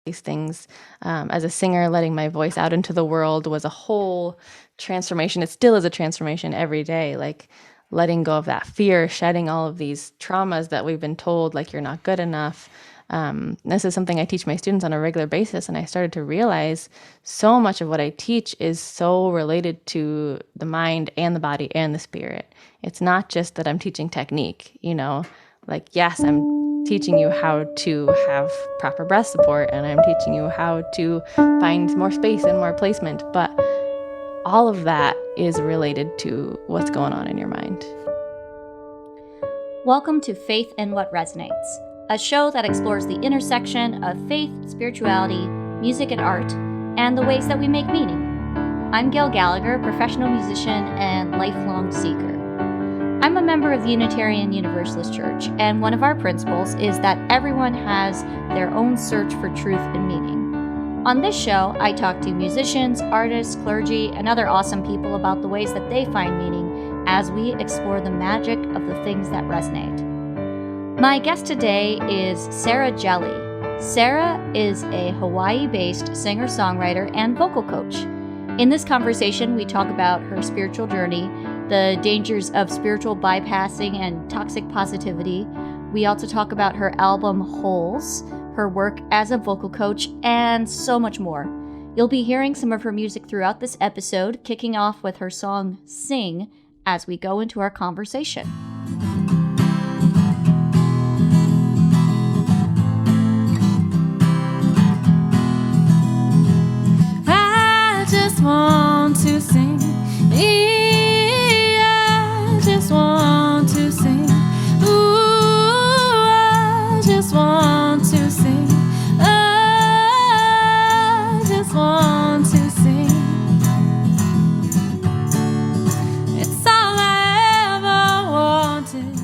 these things. As a singer, letting my voice out into the world was a whole transformation. It still is a transformation every day, like letting go of that fear, shedding all of these traumas that we've been told, like you're not good enough. This is something I teach my students on a regular basis, and I started to realize so much of what I teach is so related to the mind and the body and the spirit. It's not just that I'm teaching technique, like, yes, I'm teaching you how to have proper breath support, and I'm teaching you how to find more space and more placement, but all of that is related to what's going on in your mind. Welcome to Faith and What Resonates, a show that explores the intersection of faith, spirituality, music, and art, and the ways that we make meaning. I'm Gail Gallagher, professional musician and lifelong seeker. I'm a member of the Unitarian Universalist Church, and one of our principles is that everyone has their own search for truth and meaning. On this show, I talk to musicians, artists, clergy, and other awesome people about the ways that they find meaning as we explore the magic of the things that resonate. My guest today is Sara Jelley. Sara is a Hawaii-based singer-songwriter and vocal coach. In this conversation, we talk about her spiritual journey, the dangers of spiritual bypassing and toxic positivity. We also talk about her album Holes, her work as a vocal coach, and so much more. You'll be hearing some of her music throughout this episode, kicking off with her song Sing as we go into our conversation. I just want to sing. I just want to sing. Ooh, I just want to sing. I just want to sing. It's all I ever wanted.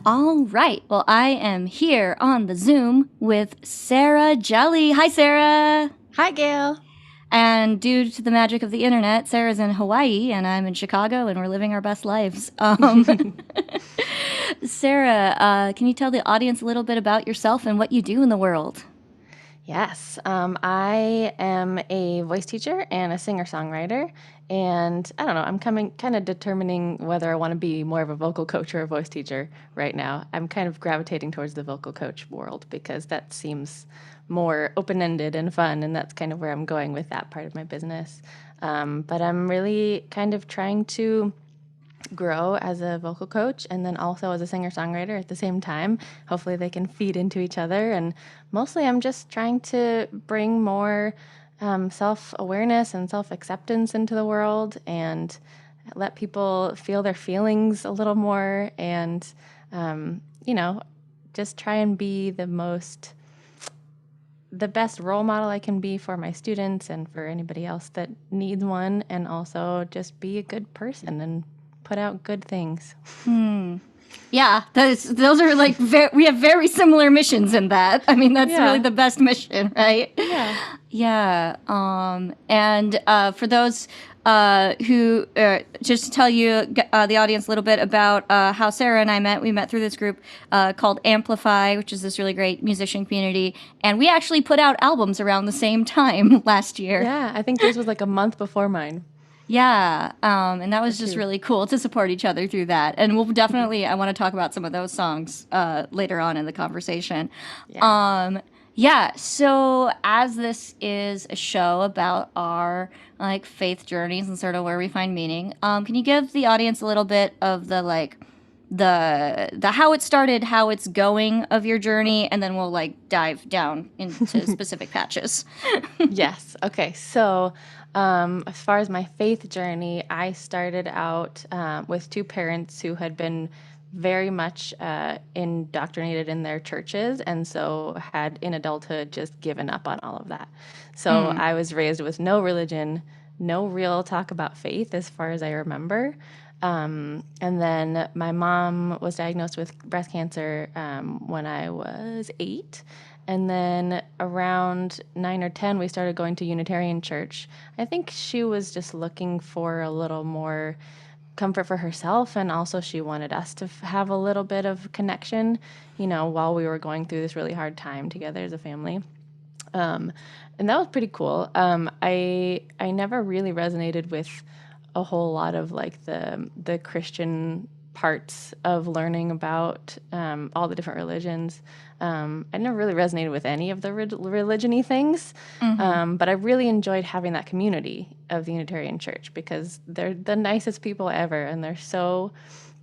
All right. Well, I am here on the Zoom with Sara Jelley. Hi, Sara. Hi, Gail. And due to the magic of the internet, Sarah's in Hawaii and I'm in Chicago, and we're living our best lives. Sara, can you tell the audience a little bit about yourself and what you do in the world? Yes, I am a voice teacher and a singer-songwriter, and I don't know, I'm kind of determining whether I want to be more of a vocal coach or a voice teacher right now. I'm kind of gravitating towards the vocal coach world because that seems more open-ended and fun, and that's kind of where I'm going with that part of my business. But I'm really kind of trying to grow as a vocal coach and then also as a singer-songwriter at the same time. Hopefully they can feed into each other, and mostly I'm just trying to bring more self-awareness and self-acceptance into the world and let people feel their feelings a little more, and just try and be the best role model I can be for my students and for anybody else that needs one, and also just be a good person and put out good things. Yeah, those are like, we have very similar missions in that. I mean, that's really the best mission, right? Yeah. Yeah. And for those who, just to tell you, the audience a little bit about how Sara and I met. We met through this group called Amplify, which is this really great musician community. And we actually put out albums around the same time last year. Yeah, I think this was like a month before mine. Yeah, and that was just really cool to support each other through that. And we'll definitely, I want to talk about some of those songs later on in the conversation. Yeah. So as this is a show about our like faith journeys and sort of where we find meaning, can you give the audience a little bit of the how it started, how it's going of your journey, and then we'll like dive down into specific patches. Yes. Okay. So as far as my faith journey, I started out with two parents who had been very much indoctrinated in their churches, and so had in adulthood just given up on all of that. So I was raised with no religion, no real talk about faith as far as I remember. And then my mom was diagnosed with breast cancer when I was 8. And then around 9 or 10, we started going to Unitarian church. I think she was just looking for a little more comfort for herself, and also she wanted us to have a little bit of connection, while we were going through this really hard time together as a family. And that was pretty cool. I never really resonated with a whole lot of like the Christian parts of learning about all the different religions. I never really resonated with any of the religion-y things, but I really enjoyed having that community of the Unitarian Church because they're the nicest people ever, and they're so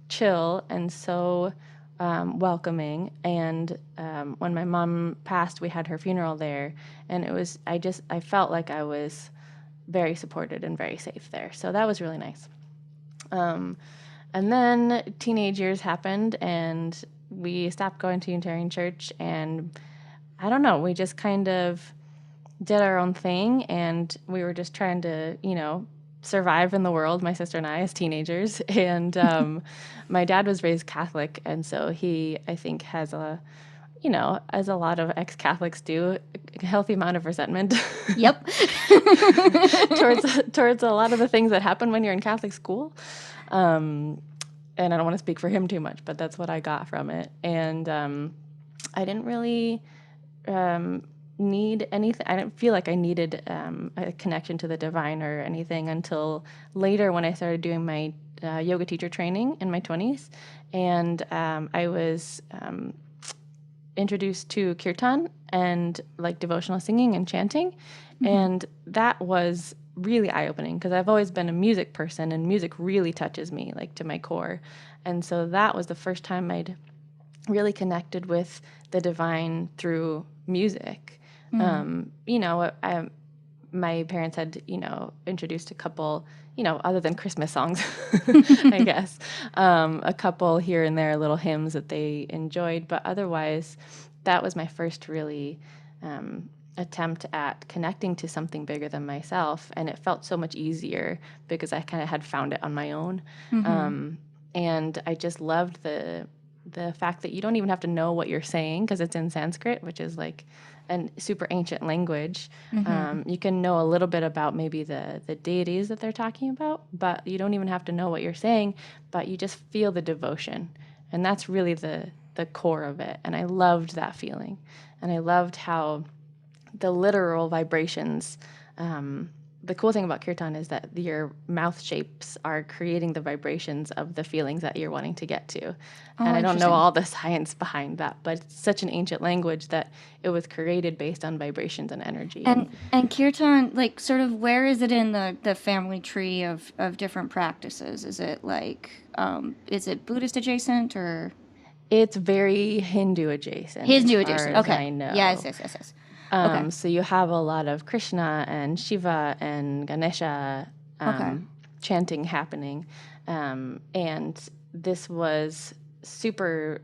chill and so welcoming. And when my mom passed, we had her funeral there, and I felt like I was very supported and very safe there. So that was really nice. And then teenage years happened, and we stopped going to Unitarian Church, and I don't know, we just kind of did our own thing, and we were just trying to, survive in the world, my sister and I, as teenagers. And my dad was raised Catholic, and so he, I think, has as a lot of ex-Catholics do, a healthy amount of resentment. Yep. towards a lot of the things that happen when you're in Catholic school. And I don't want to speak for him too much, but that's what I got from it. And I didn't really need anything. I didn't feel like I needed a connection to the divine or anything until later when I started doing my yoga teacher training in my 20s. And I was introduced to kirtan and like devotional singing and chanting. And that was really eye-opening because I've always been a music person, and music really touches me like to my core. And so that was the first time I'd really connected with the divine through music. My parents had, introduced a couple, other than Christmas songs, I guess, a couple here and there, little hymns that they enjoyed. But otherwise, that was my first really attempt at connecting to something bigger than myself. And it felt so much easier because I kind of had found it on my own. And I just loved the fact that you don't even have to know what you're saying because it's in Sanskrit, which is like a super ancient language. You can know a little bit about maybe the deities that they're talking about, but you don't even have to know what you're saying, but you just feel the devotion. And that's really the core of it. And I loved that feeling. And I loved how the literal vibrations, the cool thing about kirtan is that your mouth shapes are creating the vibrations of the feelings that you're wanting to get to. And I don't know all the science behind that, but it's such an ancient language that it was created based on vibrations and energy. And kirtan, like, sort of, where is it in the family tree of different practices? Is it like, is it Buddhist adjacent or? It's very Hindu adjacent. Hindu adjacent, okay. I know. Yes. Okay. So you have a lot of Krishna and Shiva and Ganesha chanting happening. And this was super,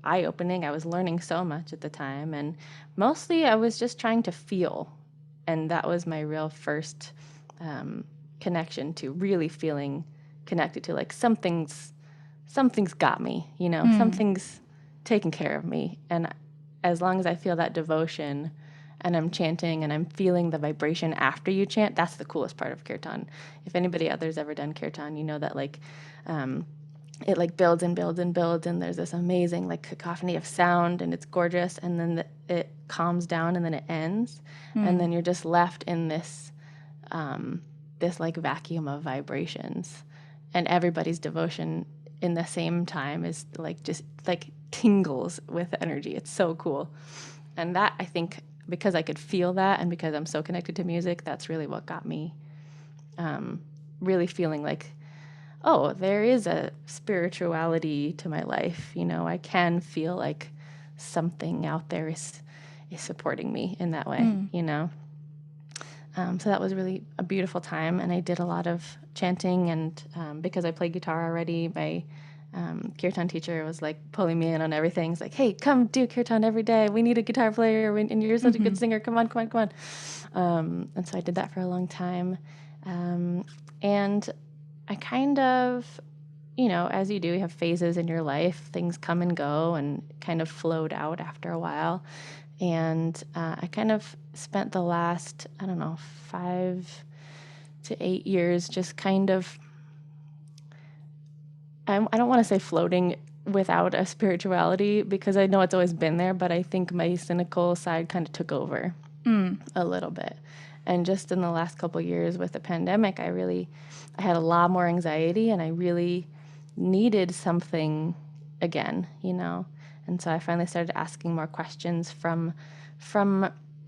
eye-opening. I was learning so much at the time. And mostly I was just trying to feel. And that was my real first connection to really feeling connected to, like, something's got me, something's taking care of me. And as long as I feel that devotion and I'm chanting and I'm feeling the vibration after you chant, that's the coolest part of kirtan. If anybody out there's ever done kirtan, you know that like it like builds and builds and builds, and there's this amazing like cacophony of sound, and it's gorgeous, and then it calms down and then it ends, and then you're just left in this this like vacuum of vibrations, and everybody's devotion in the same time is like just like tingles with energy. It's so cool. And that, I think, because I could feel that and because I'm so connected to music, that's really what got me really feeling like, oh, there is a spirituality to my life. I can feel like something out there is supporting me in that way, So that was really a beautiful time, and I did a lot of chanting, and because I played guitar already, my kirtan teacher was like pulling me in on everything. He's like, hey, come do kirtan every day. We need a guitar player, and you're such a good singer. Come on. And so I did that for a long time. And I kind of, as you do, you have phases in your life. Things come and go and kind of flowed out after a while. And I kind of spent the last, 5 to 8 years just kind of, I don't want to say floating without a spirituality, because I know it's always been there, but I think my cynical side kind of took over. a little bit. And just in the last couple of years with the pandemic, I had a lot more anxiety, and I really needed something again, And so I finally started asking more questions from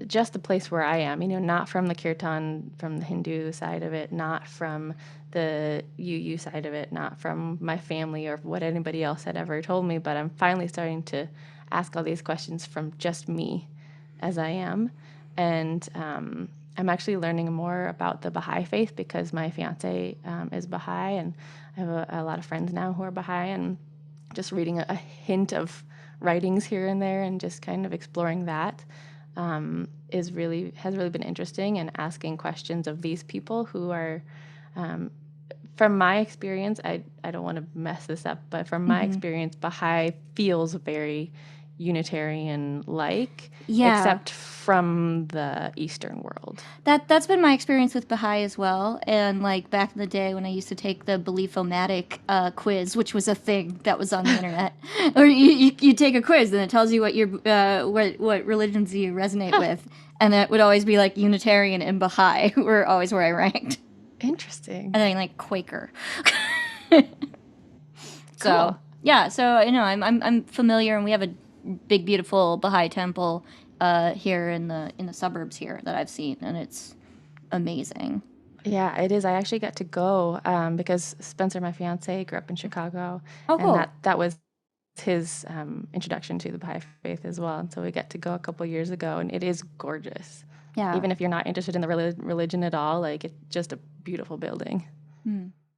just the place where I am, not from the kirtan, from the Hindu side of it, not from the UU side of it, not from my family or what anybody else had ever told me, but I'm finally starting to ask all these questions from just me as I am. And I'm actually learning more about the Baha'i faith because my fiance is Baha'i, and I have a lot of friends now who are Baha'i, and just reading a hint of writings here and there and just kind of exploring that has really been interesting, and asking questions of these people who are, from my experience, I don't want to mess this up, but from my experience, Baha'i feels very Unitarian-like, except from the Eastern world. That's been my experience with Baha'i as well. And like back in the day when I used to take the Belief-O-Matic quiz, which was a thing that was on the internet, or you take a quiz and it tells you what your what religions you resonate with, and that would always be like Unitarian and Baha'i were always where I ranked. Interesting. And then like Quaker. So Cool. yeah, so I'm familiar, and we have a big beautiful Baha'i temple here in the suburbs here that I've seen, and it's amazing. Yeah, it is. I actually got to go because Spencer, my fiance, grew up in Chicago. Oh, cool. And that was his introduction to the Baha'i faith as well. And so we got to go a couple years ago, and it is gorgeous. Yeah. Even if you're not interested in the religion at all, like, it's just a beautiful building.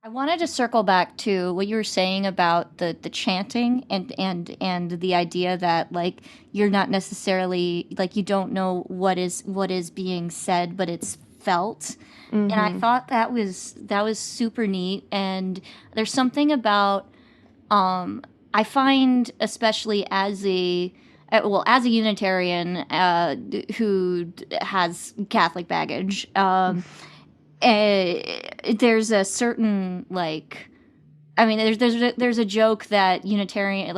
I wanted to circle back to what you were saying about the chanting and the idea that like you're not necessarily like you don't know what is being said, but it's felt. And I thought that was super neat. And there's something about I find, especially as a Unitarian who has Catholic baggage, there's a certain like, I mean, there's a joke that Unitarians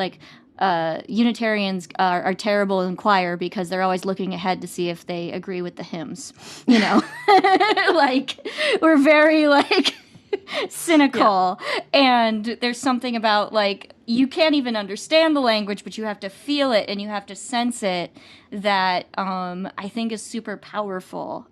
are terrible in choir because they're always looking ahead to see if they agree with the hymns, like we're very like cynical. And there's something about like you can't even understand the language, but you have to feel it and you have to sense it, that I think is super powerful.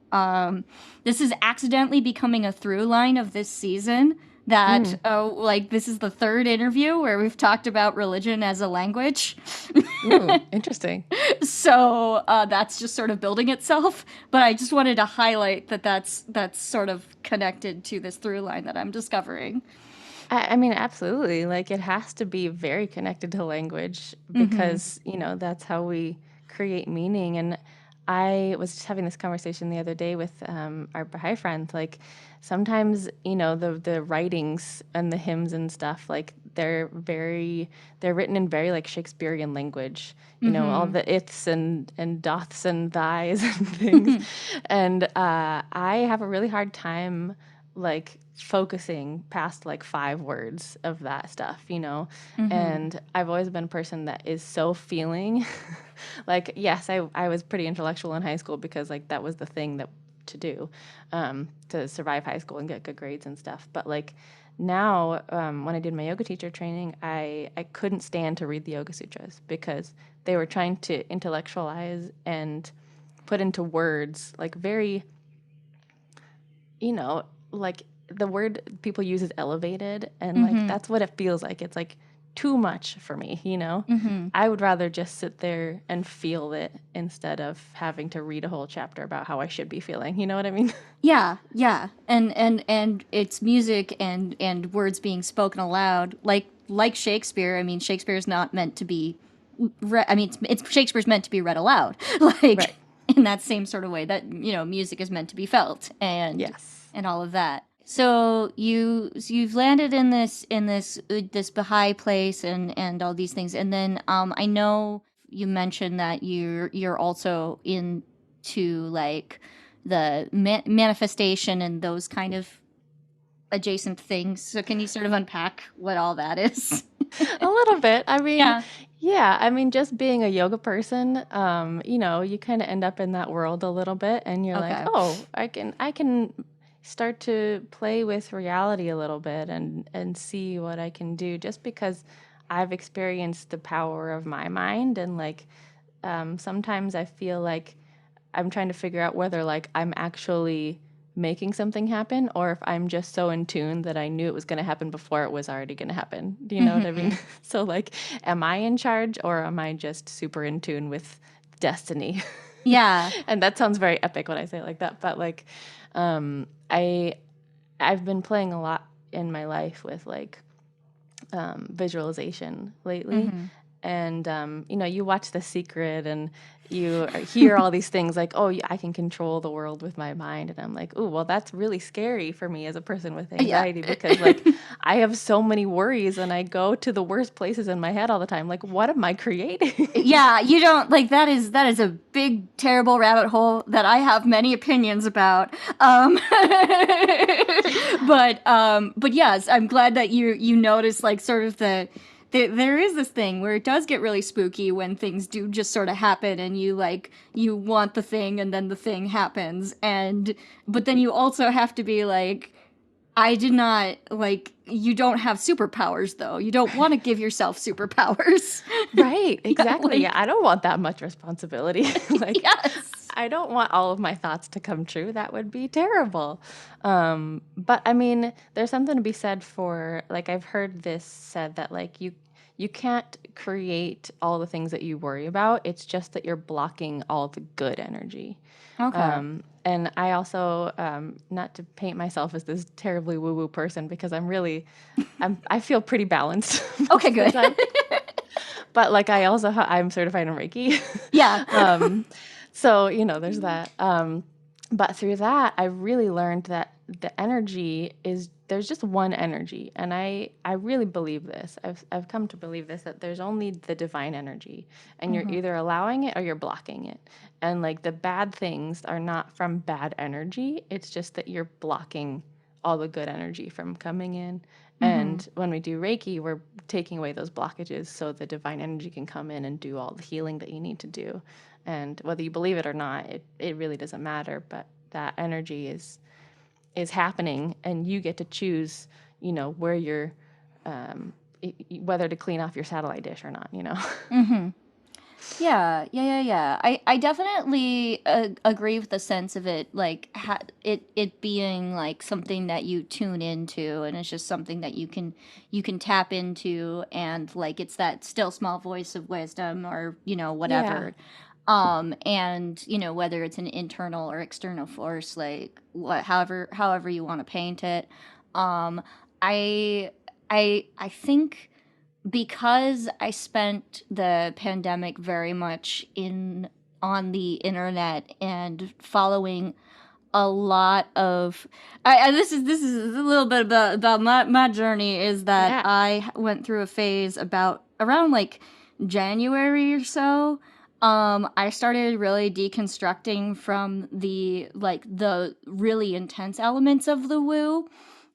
This is accidentally becoming a through line of this season, that like this is the third interview where we've talked about religion as a language. Ooh, interesting. So that's just sort of building itself. But I just wanted to highlight that that's sort of connected to this through line that I'm discovering. I mean, absolutely. Like, it has to be very connected to language because, that's how we create meaning. And I was just having this conversation the other day with our Baha'i friends. Like, sometimes, the writings and the hymns and stuff, like, they're written in very, like, Shakespearean language. All the its and doths and thys and things. And I have a really hard time, like, focusing past like 5 words of that stuff, and I've always been a person that is so feeling. Like, yes, I was pretty intellectual in high school because like that was the thing that to do to survive high school and get good grades and stuff. But like now, when I did my yoga teacher training, I couldn't stand to read the Yoga Sutras because they were trying to intellectualize and put into words like very, like the word people use is elevated, and like that's what it feels like. It's like too much for me, I would rather just sit there and feel it instead of having to read a whole chapter about how I should be feeling. You know what I mean? Yeah. And it's music and words being spoken aloud, like Shakespeare. I mean, Shakespeare's not meant to be it's Shakespeare's meant to be read aloud. Like Right. in that same sort of way that, music is meant to be felt, and Yes. and all of that. So you've landed in this Baha'i place and all these things, and then I know you mentioned that you're also into like the manifestation and those kind of adjacent things. So can you sort of unpack what all that is? A little bit. I mean, Yeah. yeah, I mean, just being a yoga person, you kind of end up in that world a little bit, and you're like, Okay. oh, I can start to play with reality a little bit and see what I can do, just because I've experienced the power of my mind, and like sometimes I feel like I'm trying to figure out whether like I'm actually making something happen or if I'm just so in tune that I knew it was going to happen before it was already going to happen. Do you know what I mean? So like, am I in charge or am I just super in tune with destiny? Yeah. And that sounds very epic when I say it like that, but like, I I've been playing a lot in my life with like visualization lately. And, you watch The Secret and you hear all these things like, oh, I can control the world with my mind. And I'm like, oh, well, that's really scary for me as a person with Yeah. anxiety because, like, I have so many worries and I go to the worst places in my head all the time. Like, what am I creating? Yeah, you don't like that is a big terrible rabbit hole that I have many opinions about. But yes, I'm glad that you notice like sort of there is this thing where it does get really spooky when things do just sort of happen and you want the thing and then the thing happens, and but then you also have to be like, I did not like, you don't have superpowers though. You don't want to give yourself superpowers. Right, Yeah, exactly. like, Yeah, I don't want that much responsibility. Like, yes. I don't want all of my thoughts to come true. That would be terrible. But I mean, there's something to be said for like I've heard this said that like you can't create all the things that you worry about. It's just that you're blocking all the good energy. Okay. And I also, not to paint myself as this terribly woo-woo person because I feel pretty balanced most Okay, of the good. time. But like I also I'm certified in Reiki. Yeah. So, there's that. But through that, I really learned that the energy there's just one energy. And I really believe this. I've come to believe this, that there's only the divine energy and you're either allowing it or you're blocking it. And like the bad things are not from bad energy. It's just that you're blocking all the good energy from coming in. And when we do Reiki, we're taking away those blockages so the divine energy can come in and do all the healing that you need to do. And whether you believe it or not, it really doesn't matter. But that energy is happening, and you get to choose, where you're, whether to clean off your satellite dish or not. Yeah. I definitely agree with the sense of it, like it being like something that you tune into, and it's just something that you can tap into, and like it's that still small voice of wisdom, or Yeah. whatever. And whether it's an internal or external force, like however you want to paint it. Um, I I think because I spent the pandemic very much in on the internet and following a lot of this is a little bit about my journey, is that Yeah. I went through a phase about around like January or so. I started really deconstructing from the really intense elements of the woo,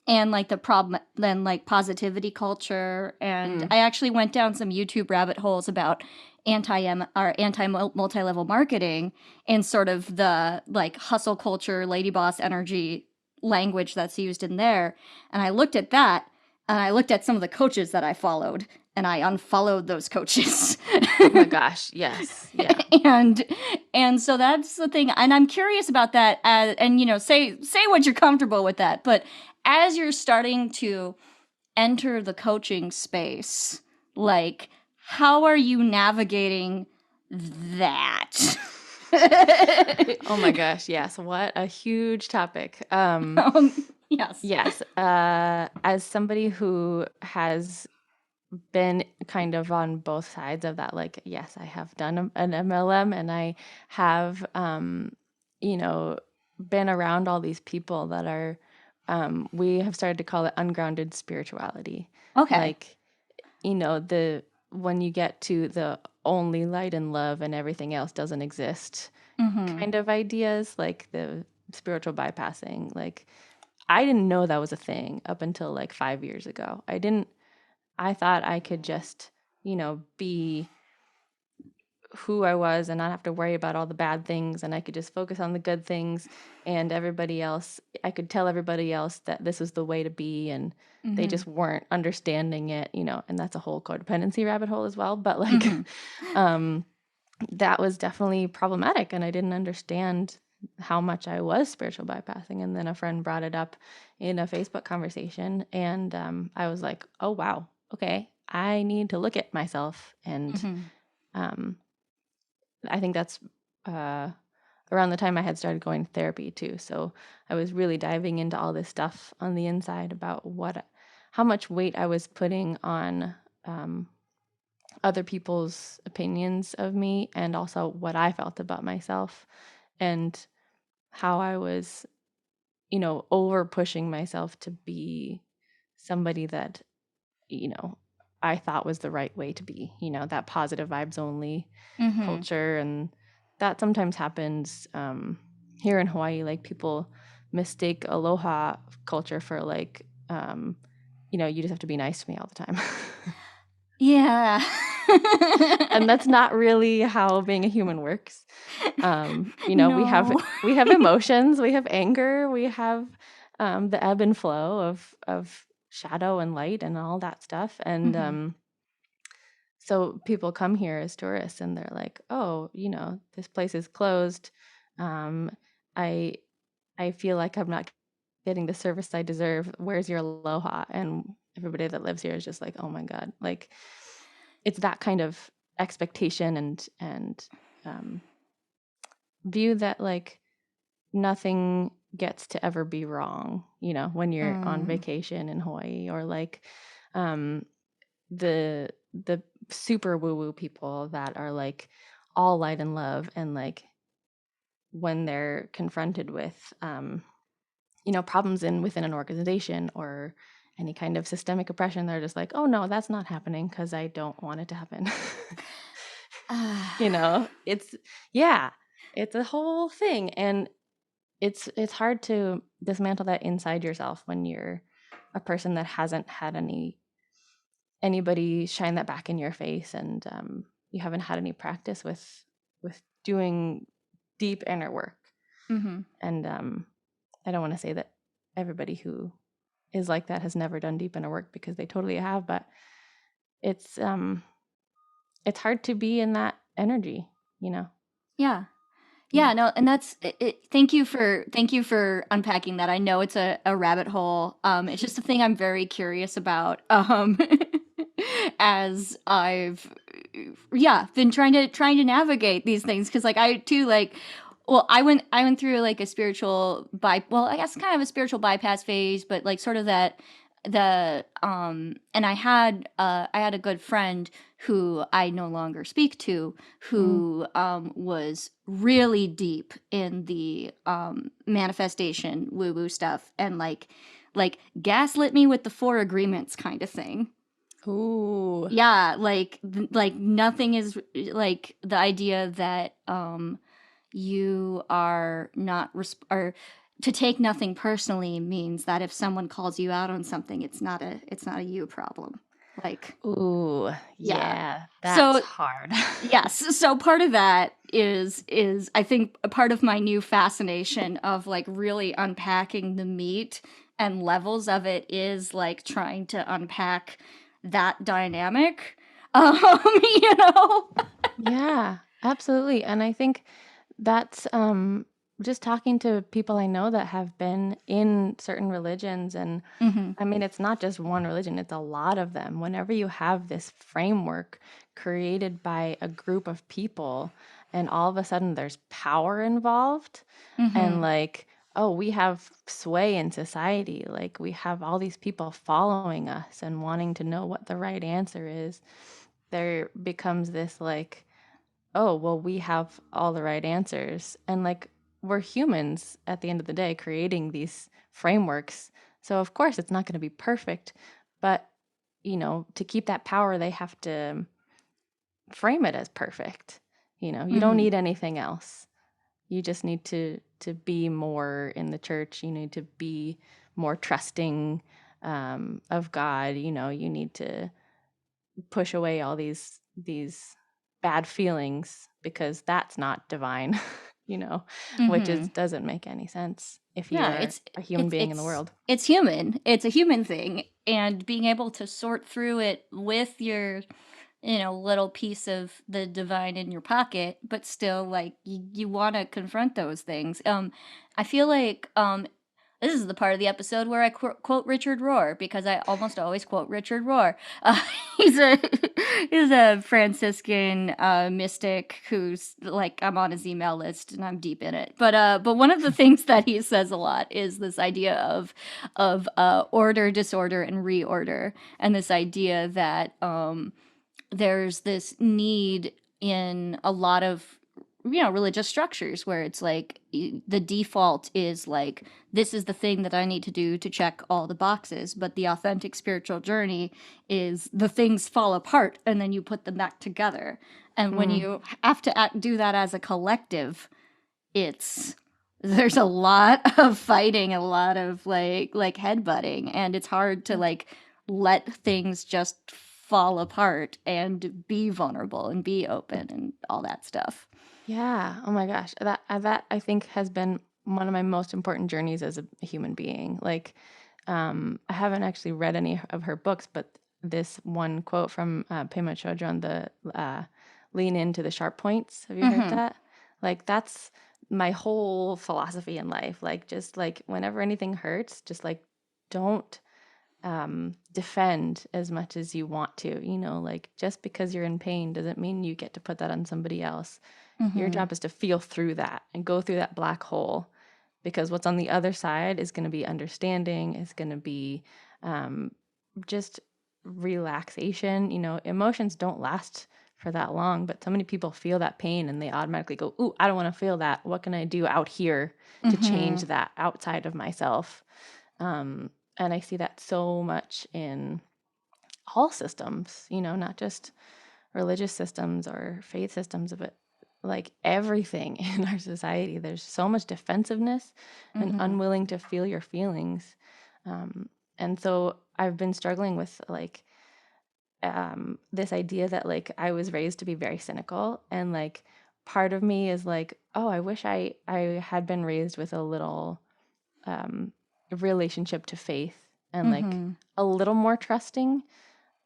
and like the problem, then like positivity culture, and I actually went down some YouTube rabbit holes about anti multi-level marketing, and sort of the like hustle culture, lady boss energy language that's used in there. And I looked at that, and I looked at some of the coaches that I followed, and I unfollowed those coaches. Oh my gosh. Yes. Yeah. And so that's the thing, and I'm curious about that. And say what you're comfortable with that, but as you're starting to enter the coaching space, like, how are you navigating that? Oh my gosh. Yes. What a huge topic. Yes. Yes. As somebody who has been kind of on both sides of that, like, yes, I have done an MLM and I have, you know, been around all these people that are, we have started to call it ungrounded spirituality. Okay. Like, when you get to the only light and love and everything else doesn't exist kind of ideas, like the spiritual bypassing, like, I didn't know that was a thing up until like 5 years ago. I didn't I thought I could just, be who I was and not have to worry about all the bad things, and I could just focus on the good things, and I could tell everybody else that this is the way to be, and they just weren't understanding it, and that's a whole codependency rabbit hole as well. But like, that was definitely problematic, and I didn't understand how much I was spiritual bypassing. And then a friend brought it up in a Facebook conversation, and I was like, oh, wow, okay, I need to look at myself. And I think that's around the time I had started going to therapy too. So I was really diving into all this stuff on the inside about how much weight I was putting on other people's opinions of me, and also what I felt about myself, and how I was, over pushing myself to be somebody that, I thought was the right way to be, that positive vibes only culture. And that sometimes happens here in Hawaii. Like, people mistake aloha culture for like, you just have to be nice to me all the time. Yeah. And that's not really how being a human works. We have No. emotions, we have anger, we have the ebb and flow of shadow and light and all that stuff. And so people come here as tourists and they're like, oh, this place is closed. I feel like I'm not getting the service I deserve. Where's your aloha? And everybody that lives here is just like, oh my God. Like, it's that kind of expectation and view that like nothing gets to ever be wrong, when you're on vacation in Hawaii, or like the super woo-woo people that are like all light and love, and like when they're confronted with problems within an organization or any kind of systemic oppression, they're just like, oh no, that's not happening because I don't want it to happen. It's a whole thing, and it's hard to dismantle that inside yourself when you're a person that hasn't had anybody shine that back in your face, and you haven't had any practice with doing deep inner work. And I don't want to say that everybody who is like that has never done deep inner work, because they totally have, but it's hard to be in that energy. Yeah, no, and that's it. Thank you for unpacking that. I know it's a rabbit hole. It's just a thing I'm very curious about. As I've been trying to navigate these things, because like I too like, well, I went through like a spiritual I guess kind of a spiritual bypass phase, but like sort of that and I had a good friend who I no longer speak to, who was really deep in the manifestation woo woo stuff, and like gaslit me with the 4 agreements kind of thing. Ooh. Yeah, like nothing is like the idea that you are not or to take nothing personally means that if someone calls you out on something, it's not a you problem. Like, ooh, yeah, that's so hard. yes, so part of that is I think a part of my new fascination of like really unpacking the meat and levels of it is like trying to unpack that dynamic. You know. Yeah, absolutely. And I think that's just talking to people I know that have been in certain religions. And I mean, it's not just one religion, it's a lot of them. Whenever you have this framework created by a group of people, and all of a sudden there's power involved, and like, oh, we have sway in society, like we have all these people following us and wanting to know what the right answer is, there becomes this like, oh, well, we have all the right answers. And like, we're humans at the end of the day creating these frameworks. So, of course, it's not going to be perfect. But, to keep that power, they have to frame it as perfect. You don't need anything else. You just need to be more in the church. You need to be more trusting of God. You need to push away all these bad feelings because that's not divine, which Mm-hmm. doesn't make any sense if Yeah, you're a human being in the world. It's human. It's a human thing, and being able to sort through it with your, little piece of the divine in your pocket, but still, like, you want to confront those things. I feel like this is the part of the episode where I quote Richard Rohr, because I almost always quote Richard Rohr. He's a he's a Franciscan mystic who's like, I'm on his email list and I'm deep in it. But one of the things that he says a lot is this idea of order, disorder, and reorder, and this idea that there's this need in a lot of religious structures where it's like the default is like, this is the thing that I need to do to check all the boxes, but the authentic spiritual journey is the things fall apart and then you put them back together. And when you have to do that as a collective, there's a lot of fighting, a lot of like headbutting, and it's hard to like let things just fall apart and be vulnerable and be open and all that stuff. Yeah. Oh my gosh. That I think has been one of my most important journeys as a human being. Like, I haven't actually read any of her books, but this one quote from Pema Chodron, the lean into the sharp points. Have you heard that? Like, that's my whole philosophy in life. Like, just like whenever anything hurts, just like don't defend as much as you want to. Like, just because you're in pain doesn't mean you get to put that on somebody else. Your job is to feel through that and go through that black hole, because what's on the other side is going to be understanding, is going to be just relaxation. Emotions don't last for that long, but so many people feel that pain and they automatically go, ooh, I don't want to feel that. What can I do out here to change that outside of myself? And I see that so much in all systems, not just religious systems or faith systems, but like everything in our society. There's so much defensiveness and unwilling to feel your feelings. And so I've been struggling with like this idea that like I was raised to be very cynical, and like part of me is like, oh, I wish I had been raised with a little relationship to faith and like a little more trusting.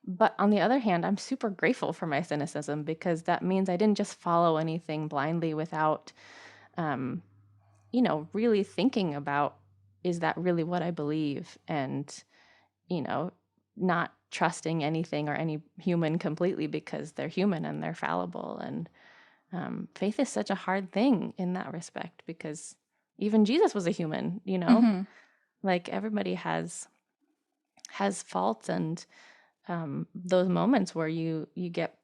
But on the other hand, I'm super grateful for my cynicism, because that means I didn't just follow anything blindly without, really thinking about, is that really what I believe? And, not trusting anything or any human completely because they're human and they're fallible. And faith is such a hard thing in that respect, because even Jesus was a human, like everybody has faults, and those moments where you get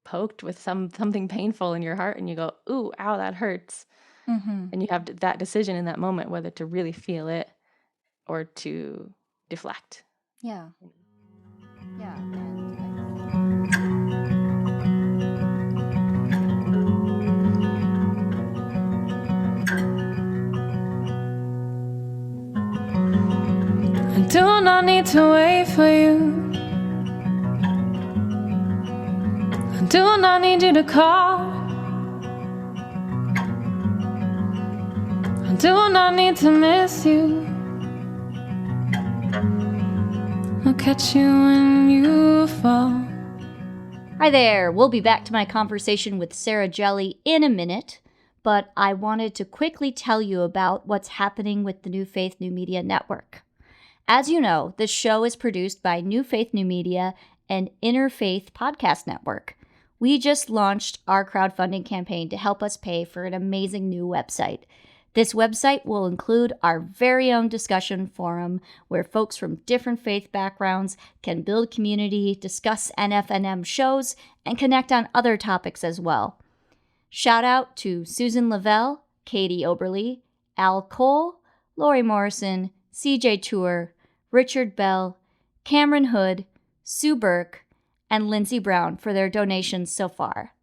poked with something painful in your heart and you go, ooh, ow, that hurts. And you have that decision in that moment whether to really feel it or to deflect. Yeah. I do not need to wait for you. I do not need you to call. I do not need to miss you. I'll catch you when you fall. Hi there. We'll be back to my conversation with Sara Jelley in a minute, but I wanted to quickly tell you about what's happening with the New Faith New Media Network. As you know, this show is produced by New Faith New Media and Interfaith Podcast Network. We just launched our crowdfunding campaign to help us pay for an amazing new website. This website will include our very own discussion forum where folks from different faith backgrounds can build community, discuss NFNM shows, and connect on other topics as well. Shout out to Susan Lavelle, Katie Oberly, Al Cole, Lori Morrison, CJ Tour, Richard Bell, Cameron Hood, Sue Burke, and Lindsay Brown for their donations so far.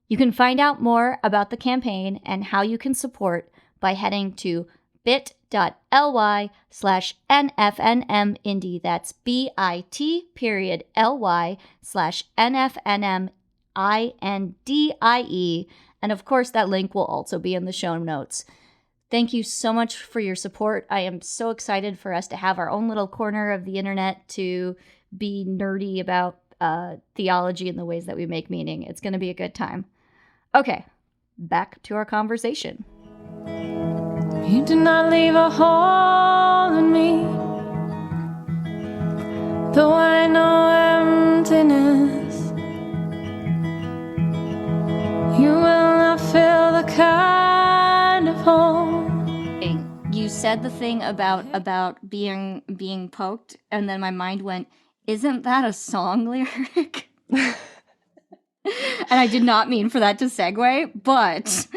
You can find out more about the campaign and how you can support by heading to bit.ly/NFNMindie. That's bit.ly/NFNMINDIE. And of course, that link will also be in the show notes. Thank you so much for your support. I am so excited for us to have our own little corner of the internet to be nerdy about theology and the ways that we make meaning. It's going to be a good time. Okay, back to our conversation. You did not leave a hole in me, though I know emptiness. You will not fill the kind of hole. You said the thing about being poked, and then my mind went, "Isn't that a song lyric?" And I did not mean for that to segue, but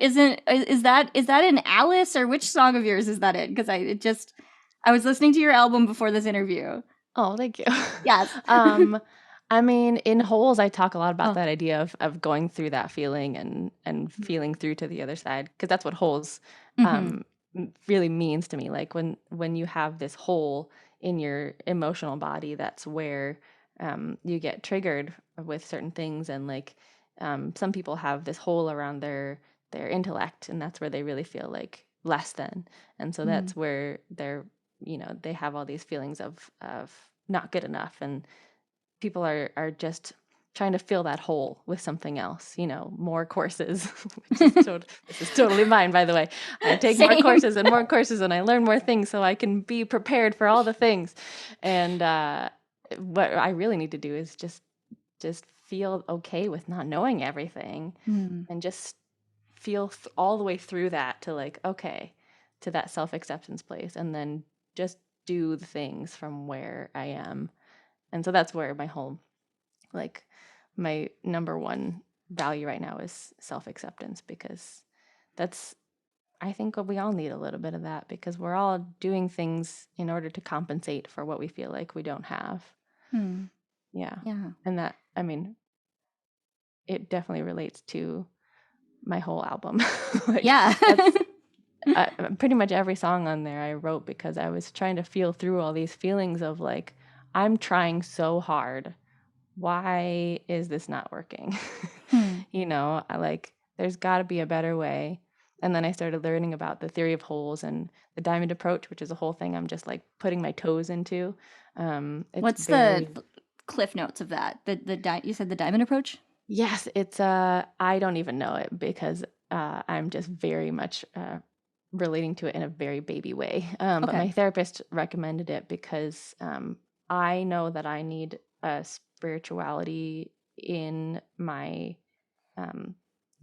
is that in Alice, or which song of yours is that in? Because I was listening to your album before this interview. Oh, thank you. Yes. I mean, in Holes, I talk a lot about that idea of going through that feeling and feeling through to the other side, because that's what Holes really means to me. Like when you have this hole in your emotional body, that's where you get triggered with certain things, and like some people have this hole around their intellect, and that's where they really feel like less than, and so that's where they're, they have all these feelings of not good enough, and people are just trying to fill that hole with something else, more courses. This is totally mine, by the way. I take more courses and more courses, and I learn more things so I can be prepared for all the things. And what I really need to do is just feel okay with not knowing everything, and just feel all the way through that to like, okay, to that self-acceptance place, and then just do the things from where I am. And so that's where my number one value right now is self-acceptance, because I think we all need a little bit of that, because we're all doing things in order to compensate for what we feel like we don't have. Yeah. And that, I mean, it definitely relates to my whole album. Pretty much every song on there I wrote because I was trying to feel through all these feelings of like, I'm trying so hard. Why is this not working? There's got to be a better way. And then I started learning about the theory of holes and the diamond approach, which is a whole thing I'm just like putting my toes into. What's the cliff notes of that? You said the diamond approach? Yes, it's I don't even know it, because I'm just very much relating to it in a very baby way. But my therapist recommended it because I know that I need a spirituality in my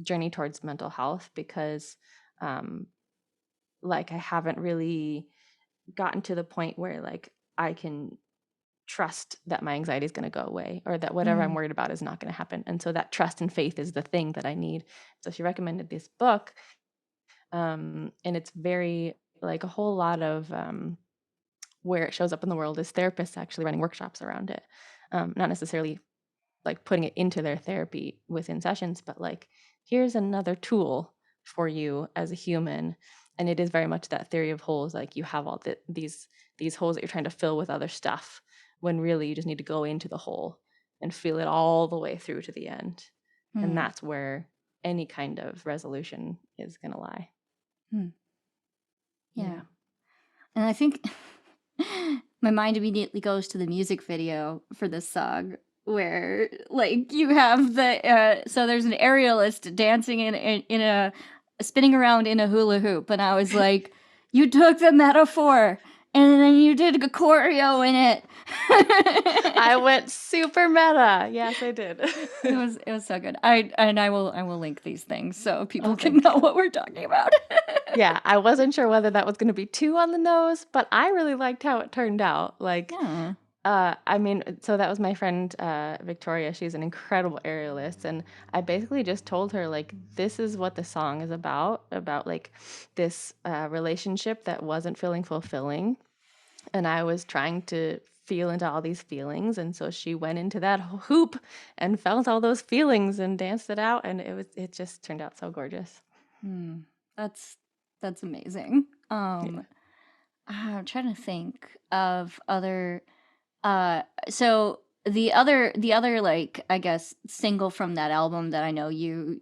journey towards mental health, because I haven't really gotten to the point where like I can trust that my anxiety is going to go away, or that whatever I'm worried about is not going to happen. And so that trust and faith is the thing that I need. So she recommended this book, and it's very like a whole lot of where it shows up in the world is therapists actually running workshops around it, not necessarily like putting it into their therapy within sessions, but like, here's another tool for you as a human. And it is very much that theory of holes. Like you have all these holes that you're trying to fill with other stuff, when really you just need to go into the hole and feel it all the way through to the end. And that's where any kind of resolution is going to lie. Yeah. And I think my mind immediately goes to the music video for this song, where like you have so there's an aerialist dancing in a spinning around in a hula hoop, and I was like, you took the metaphor and then you did a choreo in it. I went super meta. Yes, I did. It was so good. I will link these things so people can know what we're talking about. Yeah, I wasn't sure whether that was going to be too on the nose, but I really liked how it turned out. Like, I mean, so that was my friend Victoria. She's an incredible aerialist, and I basically just told her like, this is what the song is about like this relationship that wasn't feeling fulfilling, and I was trying to feel into all these feelings, and so she went into that hoop and felt all those feelings and danced it out, and it just turned out so gorgeous. That's amazing. I'm trying to think of other. So the other like I guess single from that album that I know you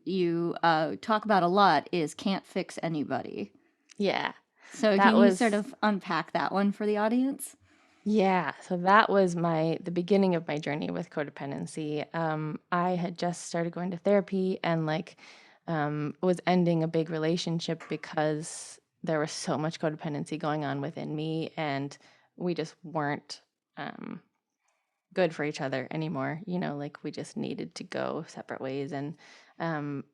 talk about a lot is "Can't Fix Anybody." Yeah. So That can you was sort of unpack that one for the audience? Yeah, so that was the beginning of my journey with codependency. I had just started going to therapy and was ending a big relationship because there was so much codependency going on within me, and we just weren't um, good for each other anymore. Like we just needed to go separate ways. And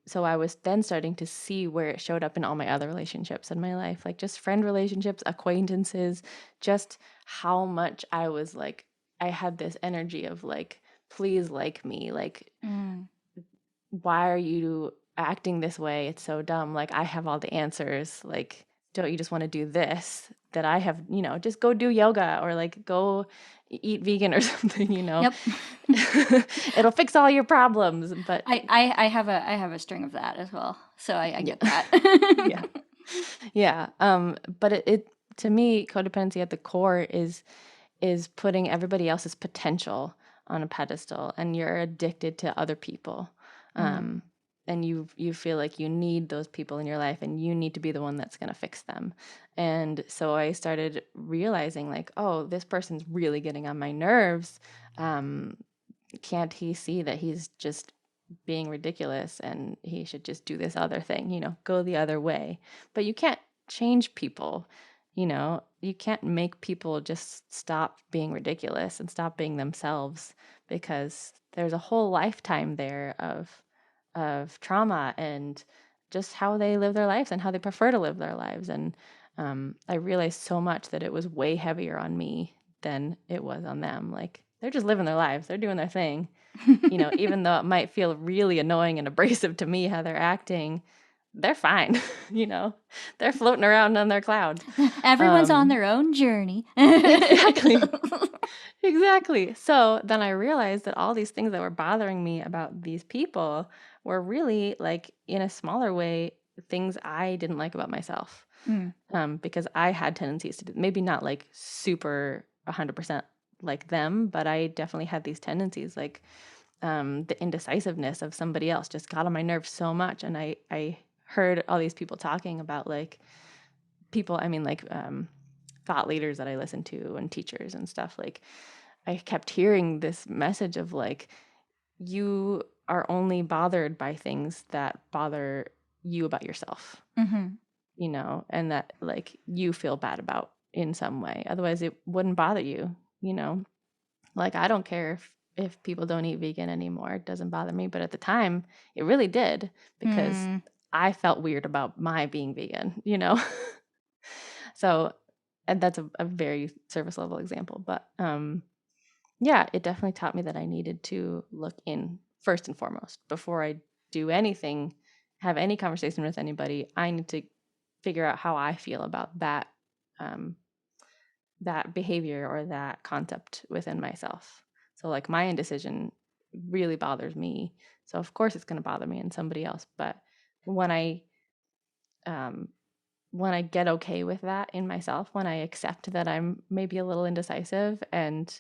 so I was then starting to see where it showed up in all my other relationships in my life, like just friend relationships, acquaintances, just how much I was like, I had this energy of like, please like me. Like, why are you acting this way? It's so dumb. Like, I have all the answers. Like, don't you just want to do this that I have, just go do yoga or like go eat vegan or something. Yep. It'll fix all your problems. But I have a string of that as well, so I get that. yeah. Yeah. But it to me, codependency at the core is putting everybody else's potential on a pedestal, and you're addicted to other people. And you feel like you need those people in your life, and you need to be the one that's going to fix them. And so I started realizing like, oh, this person's really getting on my nerves. Can't he see that he's just being ridiculous and he should just do this other thing, go the other way? But you can't change people. You can't make people just stop being ridiculous and stop being themselves, because there's a whole lifetime there of trauma and just how they live their lives and how they prefer to live their lives. And I realized so much that it was way heavier on me than it was on them. Like, they're just living their lives. They're doing their thing. Even though it might feel really annoying and abrasive to me how they're acting, they're fine. They're floating around on their cloud. Everyone's on their own journey. Exactly. So then I realized that all these things that were bothering me about these people were really, like, in a smaller way, things I didn't like about myself. Because I had tendencies to maybe not like super 100% like them, but I definitely had these tendencies, like the indecisiveness of somebody else just got on my nerves so much. And I heard all these people talking about like people, thought leaders that I listened to and teachers and stuff. Like, I kept hearing this message of like, you are only bothered by things that bother you about yourself, and that like you feel bad about in some way. Otherwise it wouldn't bother you, Like, I don't care if people don't eat vegan anymore. It doesn't bother me. But at the time, it really did, because I felt weird about my being vegan, So, and that's a very surface level example. But yeah, it definitely taught me that I needed to look in first and foremost. Before I do anything, have any conversation with anybody, I need to figure out how I feel about that that behavior or that concept within myself. So like, my indecision really bothers me. So of course it's going to bother me in somebody else. But when I get okay with that in myself, when I accept that I'm maybe a little indecisive and,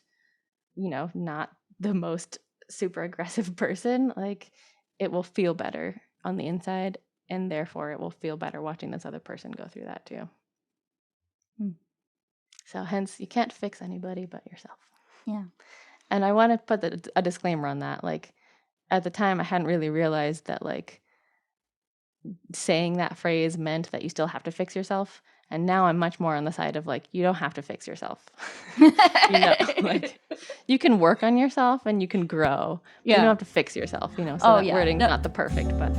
not the most super aggressive person, like, it will feel better on the inside, and therefore it will feel better watching this other person go through that too. So hence, you can't fix anybody but yourself. Yeah. And I want to put a disclaimer on that. Like, at the time, I hadn't really realized that like saying that phrase meant that you still have to fix yourself. And now I'm much more on the side of like, you don't have to fix yourself. Like, you can work on yourself and you can grow. Yeah. You don't have to fix yourself, So that wording's not the perfect, but.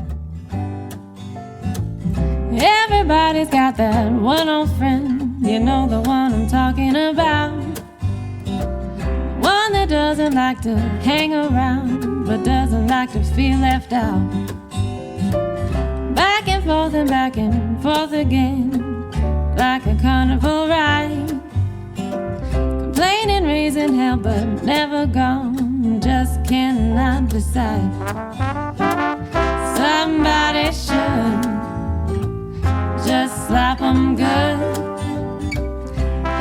Everybody's got that one old friend, the one I'm talking about. One that doesn't like to hang around, but doesn't like to feel left out. Back and forth again, like a carnival ride. Complaining, raising hell, but never gone, just cannot decide. Somebody should just slap on I'm good.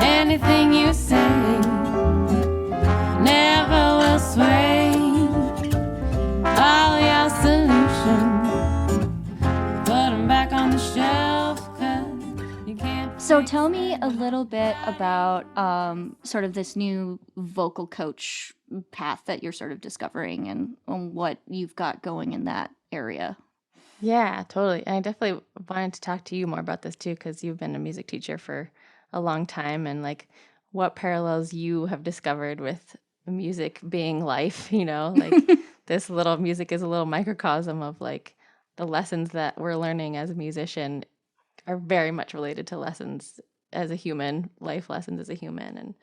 Anything you say never will sway all your solutions. Put them back on the shelf, 'cause you can't. So tell me a little bit about sort of this new vocal coach path that you're sort of discovering and what you've got going in that area. Yeah, totally. And I definitely wanted to talk to you more about this too, because you've been a music teacher for a long time, and like what parallels you have discovered with music being life, like this little music is a little microcosm of like the lessons that we're learning as a musician are very much related to lessons as a human, life lessons as a human,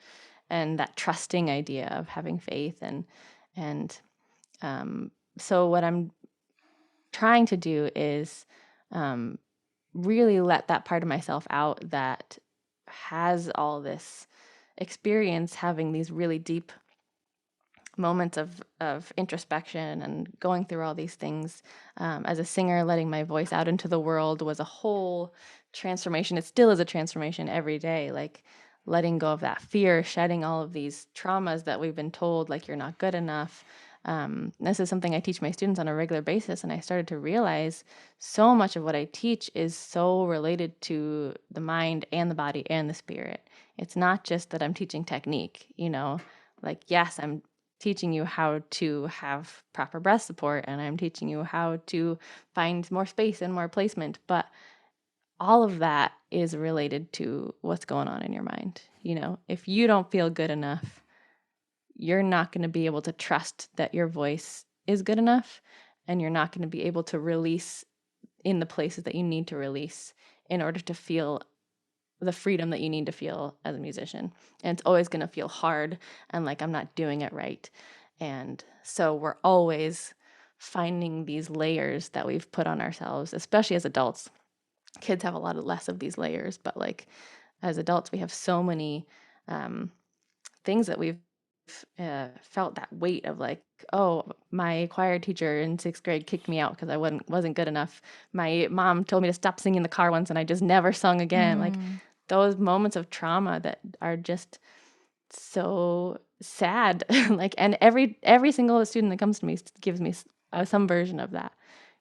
and that trusting idea of having faith and so what I'm trying to do is really let that part of myself out that has all this experience having these really deep moments of introspection and going through all these things. As a singer, letting my voice out into the world was a whole transformation. It still is a transformation every day, like letting go of that fear, shedding all of these traumas that we've been told, like you're not good enough. This is something I teach my students on a regular basis, and I started to realize so much of what I teach is so related to the mind and the body and the spirit. It's not just that I'm teaching technique, like, yes, I'm teaching you how to have proper breath support, and I'm teaching you how to find more space and more placement, but all of that is related to what's going on in your mind. If you don't feel good enough, you're not going to be able to trust that your voice is good enough, and you're not going to be able to release in the places that you need to release in order to feel the freedom that you need to feel as a musician. And it's always going to feel hard and like I'm not doing it right. And so we're always finding these layers that we've put on ourselves, especially as adults. Kids have a lot of less of these layers, but like as adults, we have so many things that we've felt that weight of like, oh, my choir teacher in 6th grade kicked me out because I wasn't good enough. My mom told me to stop singing in the car once and I just never sung again. Like those moments of trauma that are just so sad. Like, and every single student that comes to me gives me some version of that.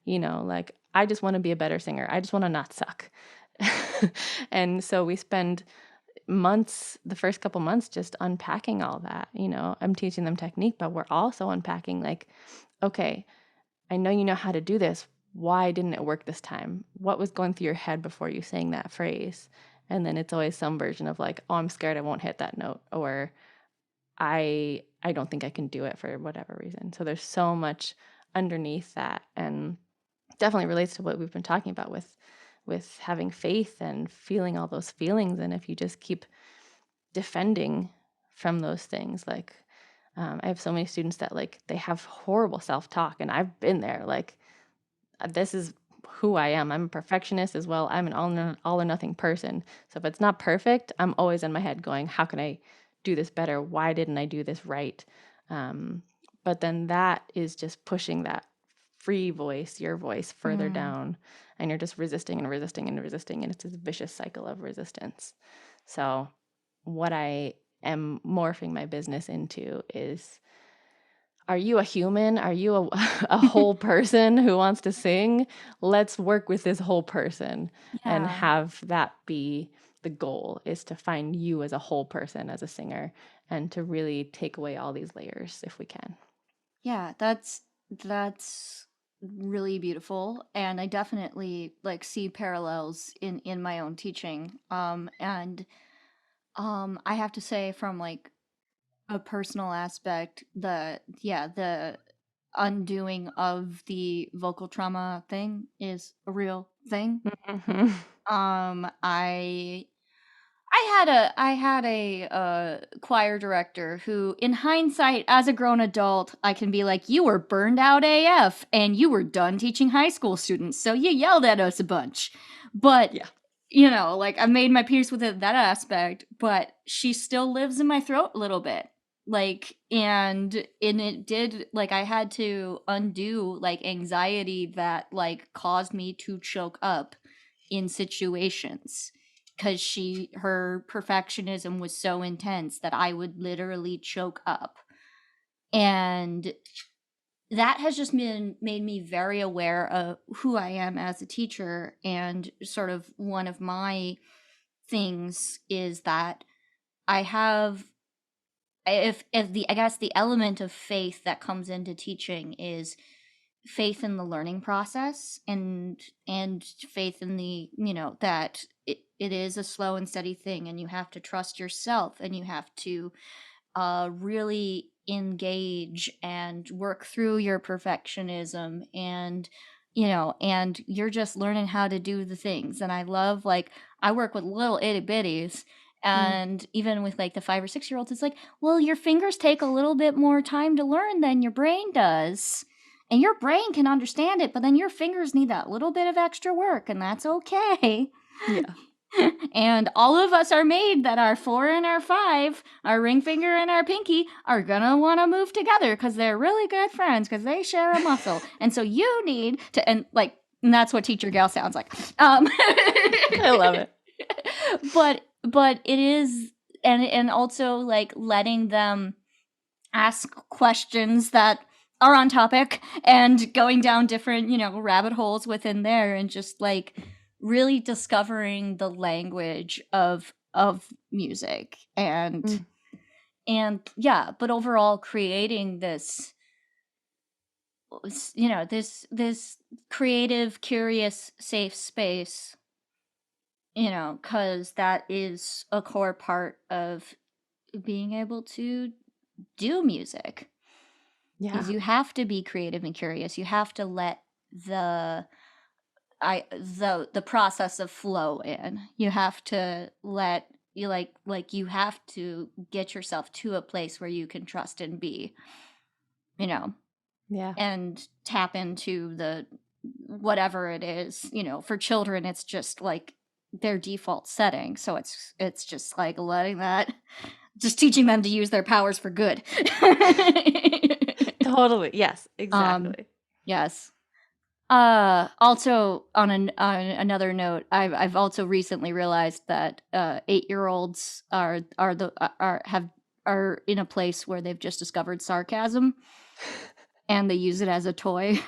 Like I just want to be a better singer. I just want to not suck. And so we spend months, the first couple months, just unpacking all that. I'm teaching them technique, but we're also unpacking like, okay, I know you know how to do this. Why didn't it work this time? What was going through your head before you sang that phrase? And then it's always some version of like, oh, I'm scared I won't hit that note, or I don't think I can do it for whatever reason. So there's so much underneath that, and definitely relates to what we've been talking about with having faith and feeling all those feelings. And if you just keep defending from those things, like I have so many students that like they have horrible self-talk, and I've been there. Like this is who I am. I'm a perfectionist as well. I'm an all or nothing person. So if it's not perfect, I'm always in my head going, how can I do this better? Why didn't I do this right? But then that is just pushing that free voice, your voice, further down, and you're just resisting and resisting and resisting, and it's this vicious cycle of resistance. So what I am morphing my business into is, are you a human? Are you a whole person who wants to sing? Let's work with this whole person and have that be the goal, is to find you as a whole person, as a singer, and to really take away all these layers if we can. Yeah, that's really beautiful, and I definitely like see parallels in my own teaching. And I have to say, from like a personal aspect, the undoing of the vocal trauma thing is a real thing. Mm-hmm. I had a choir director who, in hindsight, as a grown adult, I can be like, you were burned out AF and you were done teaching high school students, so you yelled at us a bunch. But Yeah. like I made my peace with that aspect, but she still lives in my throat a little bit. Like, and it did, like, I had to undo like anxiety that like caused me to choke up in situations. because her perfectionism was so intense that I would literally choke up. And that has just made me very aware of who I am as a teacher. And sort of one of my things is that I have, if the, I guess the element of faith that comes into teaching is faith in the learning process, and faith in the, that it is a slow and steady thing, and you have to trust yourself, and you have to really engage and work through your perfectionism, and and you're just learning how to do the things. And I love, like, I work with little itty bitties, and even with like the 5 or 6 year olds, it's like, well, your fingers take a little bit more time to learn than your brain does, and your brain can understand it, but then your fingers need that little bit of extra work, and that's okay. Yeah. And all of us are made that our 4 and our 5, our ring finger and our pinky, are gonna want to move together because they're really good friends because they share a muscle. And so you need to, and that's what Teacher Gail sounds like. I love it. But it is, and also like letting them ask questions that are on topic, and going down different, rabbit holes within there, and just like really discovering the language of music, and yeah, but overall creating this, this creative, curious, safe space, because that is a core part of being able to do music. Yeah. Is you have to be creative and curious. You have to let the process of flow in. You have to let you you have to get yourself to a place where you can trust and be, Yeah. and tap into the whatever it is. For children, it's just like their default setting. So it's just like letting that, just teaching them to use their powers for good. Totally. Yes, exactly. Yes. Also on another note, I've also recently realized that 8-year-olds are in a place where they've just discovered sarcasm, and they use it as a toy,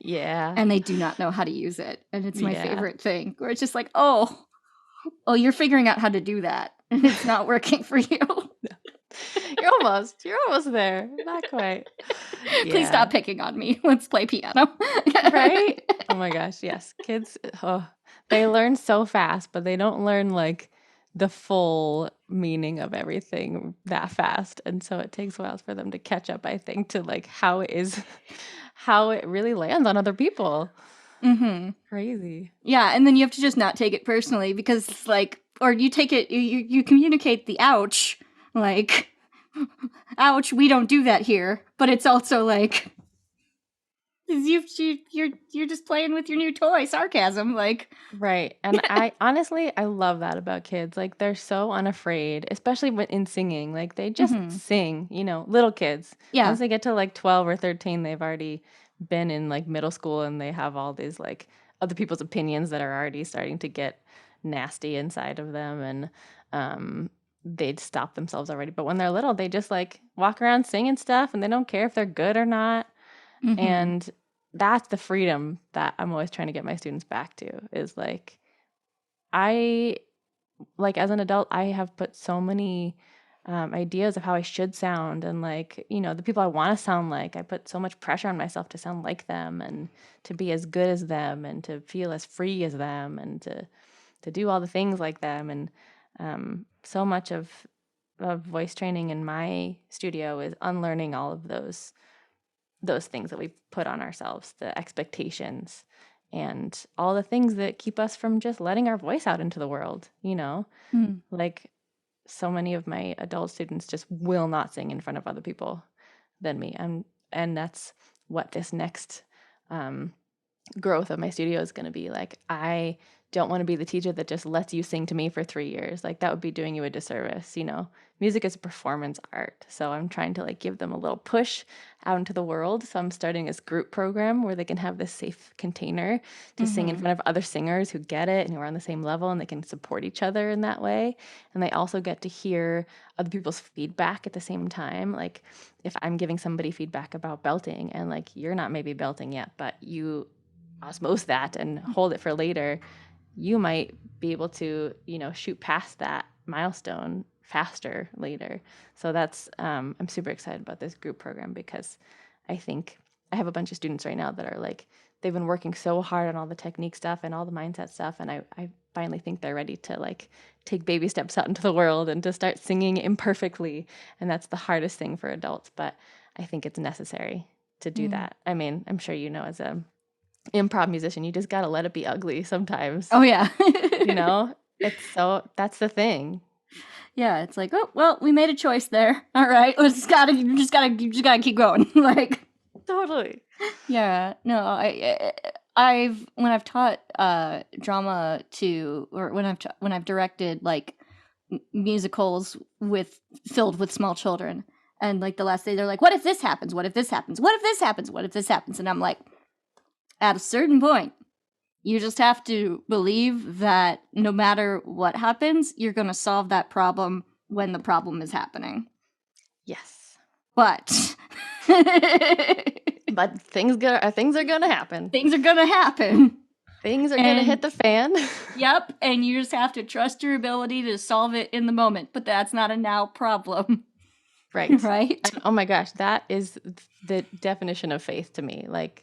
Yeah. and they do not know how to use it, and it's my Yeah. favorite thing, where it's just like, oh, you're figuring out how to do that, and it's not working for you. You're almost there. Not quite. Please stop picking on me. Let's play piano. Right? Oh my gosh, yes. Kids, they learn so fast, but they don't learn like the full meaning of everything that fast. And so it takes a while for them to catch up, I think, to like how it really lands on other people. Mm-hmm. Crazy. Yeah, and then you have to just not take it personally, because it's like, or you take it, you communicate the ouch, like, ouch, we don't do that here. But it's also like, you're just playing with your new toy, sarcasm, like. Right. And I honestly, I love that about kids. Like they're so unafraid, especially in singing. Like they just sing, little kids. Yeah. Once they get to like 12 or 13, they've already been in like middle school, and they have all these like other people's opinions that are already starting to get nasty inside of them, and they'd stop themselves already. But when they're little, they just like walk around singing stuff, and they don't care if they're good or not. And that's the freedom that I'm always trying to get my students back to, is like, as an adult, I have put so many ideas of how I should sound, and like, the people I want to sound like, I put so much pressure on myself to sound like them, and to be as good as them, and to feel as free as them, and to do all the things like them. And so much of voice training in my studio is unlearning all of those things that we put on ourselves, the expectations, and all the things that keep us from just letting our voice out into the world, Like so many of my adult students just will not sing in front of other people than me. And that's what this next growth of my studio is going to be. Like, I don't want to be the teacher that just lets you sing to me for 3 years. Like, that would be doing you a disservice, you know. Music is a performance art. So I'm trying to like give them a little push out into the world. So I'm starting this group program where they can have this safe container to sing in front of other singers who get it and who are on the same level, and they can support each other in that way. And they also get to hear other people's feedback at the same time. Like, if I'm giving somebody feedback about belting and like you're not maybe belting yet, but you osmose that and hold it for later, you might be able to, you know, shoot past that milestone faster later. So that's I'm super excited about this group program, because I think I have a bunch of students right now that are like, they've been working so hard on all the technique stuff and all the mindset stuff, and I finally think they're ready to like take baby steps out into the world and to start singing imperfectly. And that's the hardest thing for adults, but I think it's necessary to do that. I mean, I'm sure you know, as a improv musician, you just got to let it be ugly sometimes. Oh yeah. You know, that's the thing. Yeah, it's like, oh well, we made a choice there. All right, you just gotta keep going. Like, Totally. yeah, no, I've when I've taught drama to, or when I've directed like musicals filled with small children, and like the last day they're like, what if this happens? What if this happens? What if this happens? What if this happens? And I'm like, at a certain point, you just have to believe that no matter what happens, you're going to solve that problem when the problem is happening. Yes. But but things are going to happen. Things are going to happen. Things are going to hit the fan. Yep, and you just have to trust your ability to solve it in the moment, but that's not a now problem. Right. Right? And, oh my gosh, that is the definition of faith to me. Like,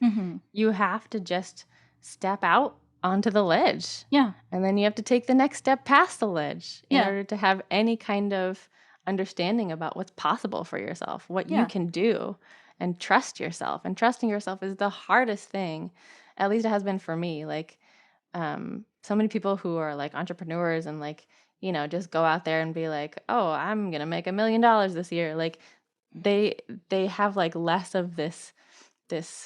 you have to just step out onto the ledge. Yeah. And then you have to take the next step past the ledge in Yeah. order to have any kind of understanding about what's possible for yourself, what you can do, and trust yourself. And trusting yourself is the hardest thing. At least it has been for me. Like, so many people who are like entrepreneurs and like, you know, just go out there and be like, oh, I'm going to make $1 million this year. Like, they have like less of this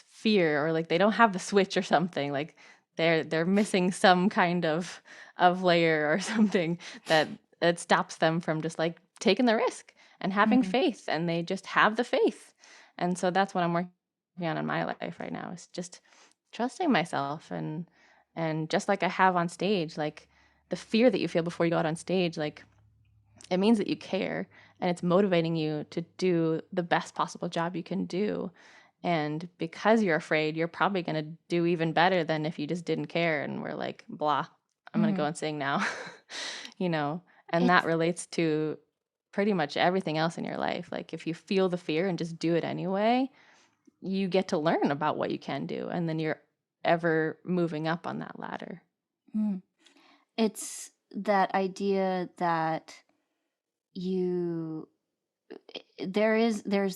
fear, or like they don't have the switch or something. Like, they're missing some kind of layer or something that stops them from just like taking the risk and having faith, and they just have the faith. And so that's what I'm working on in my life right now, is just trusting myself. And just like I have on stage, like the fear that you feel before you go out on stage, like it means that you care, and it's motivating you to do the best possible job you can do. And because you're afraid, you're probably going to do even better than if you just didn't care and were like, blah, I'm going to go and sing now, you know. And that relates to pretty much everything else in your life. Like, if you feel the fear and just do it anyway, you get to learn about what you can do, and then you're ever moving up on that ladder. It's that idea that there's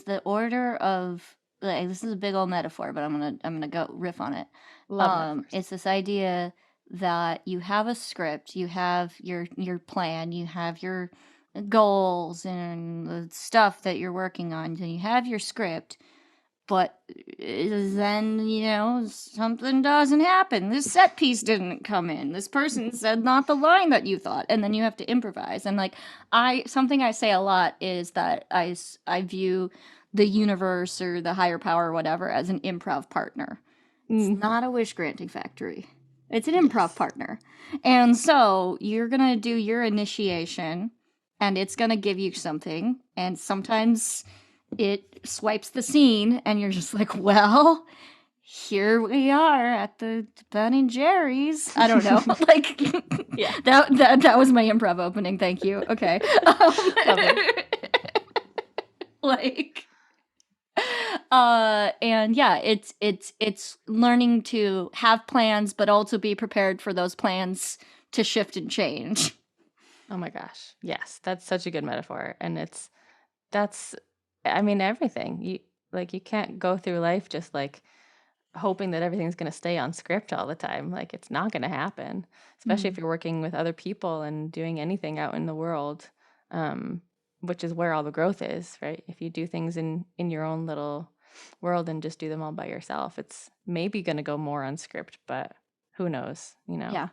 the order of, like, this is a big old metaphor, but I'm gonna go riff on it. Love It's this idea that you have a script, you have your plan, you have your goals and the stuff that you're working on, and you have your script, but then, you know, something doesn't happen. This set piece didn't come in. This person said not the line that you thought, and then you have to improvise. And like, something I say a lot is that I view the universe or the higher power or whatever as an improv partner. It's not a wish granting factory. It's an improv partner. And so you're going to do your initiation, and it's going to give you something. And sometimes it swipes the scene, and you're just like, well, here we are at the Ben and Jerry's. I don't know. Like, Yeah. That was my improv opening. Thank you. Okay. Like, and yeah, it's learning to have plans, but also be prepared for those plans to shift and change. Oh my gosh. Yes, that's such a good metaphor. And I mean, everything. You can't go through life just like hoping that everything's going to stay on script all the time. Like, it's not going to happen, especially if you're working with other people and doing anything out in the world, which is where all the growth is, right? If you do things in your own little world and just do them all by yourself, it's maybe going to go more on script, but who knows, you know? Yeah.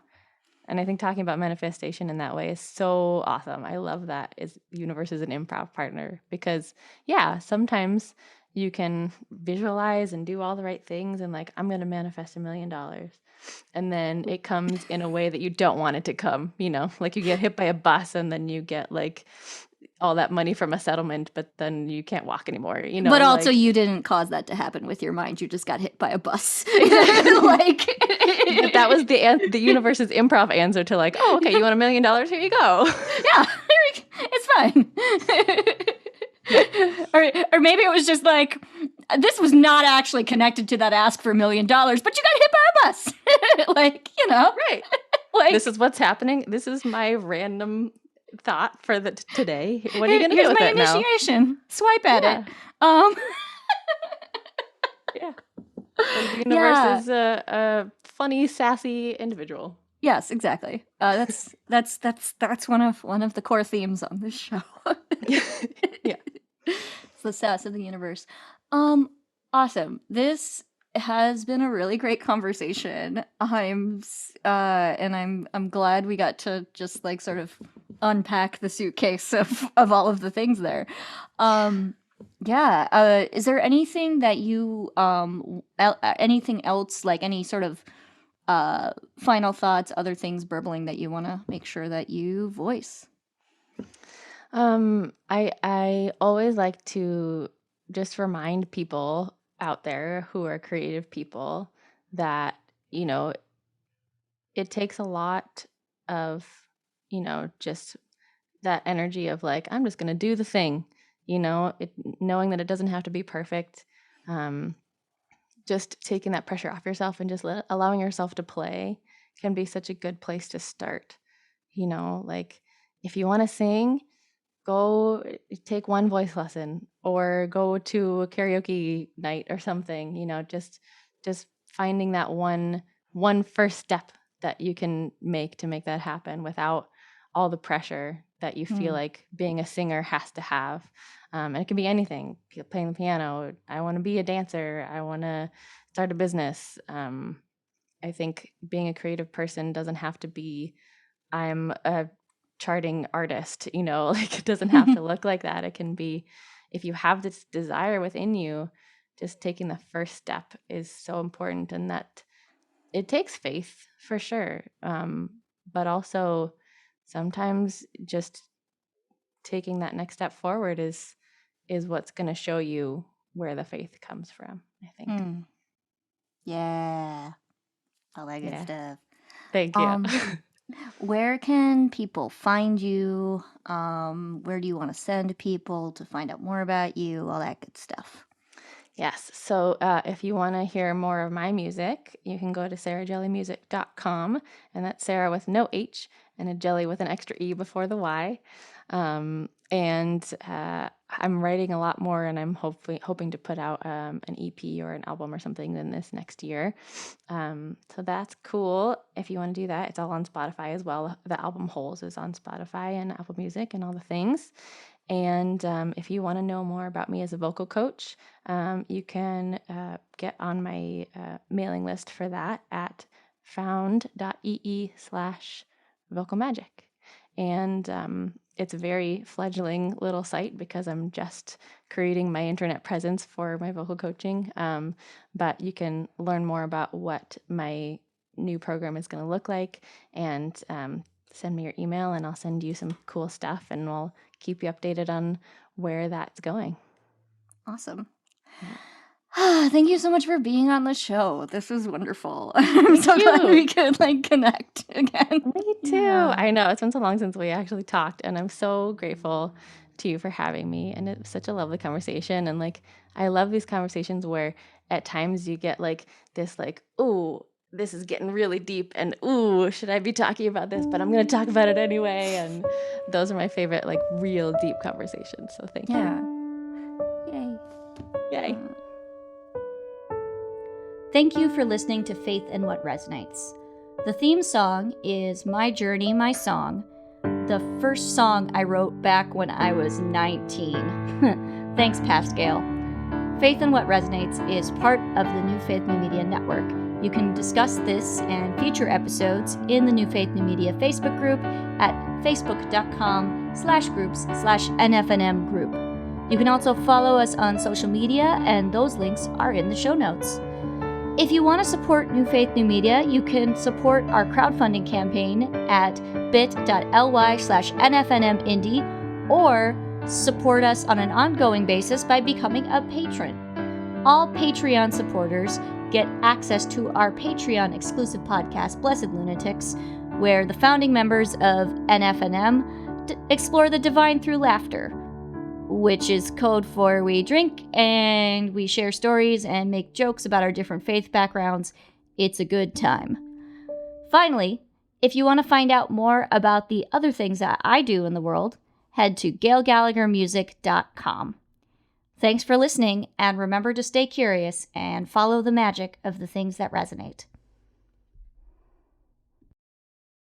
And I think talking about manifestation in that way is so awesome. I love that universe is an improv partner because sometimes you can visualize and do all the right things and like, I'm going to manifest $1 million. And then it comes in a way that you don't want it to come, like you get hit by a bus and then you get like all that money from a settlement, but then you can't walk anymore, But also like, you didn't cause that to happen with your mind. You just got hit by a bus. Like but that was the universe's improv answer to like, oh, okay, you want $1 million? Here you go. Yeah, it's fine. Or maybe it was just like, this was not actually connected to that ask for $1 million, but you got hit by a bus. Like, Right. Like, this is what's happening. This is my random thought for today. What are you going to do with it now? Here's my initiation. Swipe at it. Yeah. The universe is a funny, sassy individual. Yes, exactly. That's one of the core themes on this show. Yeah. It's the sass of the universe. Awesome. This has been a really great conversation. I'm glad we got to just like sort of unpack the suitcase of all of the things there. Is there anything that you anything else, like any sort of final thoughts, other things burbling that you want to make sure that you voice? I always like to just remind people out there who are creative people that, it takes a lot of, just that energy of like, I'm just going to do the thing, knowing that it doesn't have to be perfect. Just taking that pressure off yourself and just allowing yourself to play can be such a good place to start. Like if you want to sing, go take one voice lesson or go to a karaoke night or something, just finding that one first step that you can make to make that happen without all the pressure that you feel like being a singer has to have. And it can be anything, playing the piano. I want to be a dancer. I want to start a business. I think being a creative person doesn't have to be, I'm a charting artist, like it doesn't have to look like that. It can be, if you have this desire within you, just taking the first step is so important. And that it takes faith for sure. But also sometimes just taking that next step forward is what's going to show you where the faith comes from, I think. Yeah. All that good stuff. Thank you. Where can people find you? Where do you want to send people to find out more about you? All that good stuff. Yes. So if you want to hear more of my music, you can go to sarajelleymusic.com, and that's Sarah with no H and a jelly with an extra E before the Y. And I'm writing a lot more, and I'm hoping to put out an EP or an album or something in this next year. So that's cool. If you want to do that, it's all on Spotify as well. The album Holes is on Spotify and Apple Music and all the things. And if you want to know more about me as a vocal coach, you can get on my mailing list for that at found.ee/vocalmagic. And it's a very fledgling little site because I'm just creating my internet presence for my vocal coaching. But you can learn more about what my new program is going to look like and send me your email, and I'll send you some cool stuff, and we'll keep you updated on where that's going. Awesome. Thank you so much for being on the show. This was wonderful. I'm so glad we could connect again. Me too. Yeah. I know it's been so long since we actually talked, and I'm so grateful to you for having me. And it was such a lovely conversation. And I love these conversations where at times you get this ooh, this is getting really deep, and ooh, should I be talking about this? But I'm going to talk about it anyway. And those are my favorite, real deep conversations. So thank you. Yay. Thank you for listening to Faith in What Resonates. The theme song is My Journey, My Song, the first song I wrote back when I was 19. Thanks, past Gail. Faith in What Resonates is part of the New Faith New Media Network, You can discuss this and future episodes in the New Faith New Media Facebook group at facebook.com/groups/NFNM group. You can also follow us on social media, and those links are in the show notes. If you want to support New Faith New Media, you can support our crowdfunding campaign at bit.ly/NFNMindie, or support us on an ongoing basis by becoming a patron. All Patreon supporters get access to our Patreon exclusive podcast, Blessed Lunatics, where the founding members of NFNM explore the divine through laughter, which is code for we drink and we share stories and make jokes about our different faith backgrounds. It's a good time. Finally, if you want to find out more about the other things that I do in the world, head to gailgallaghermusic.com. Thanks for listening, and remember to stay curious and follow the magic of the things that resonate.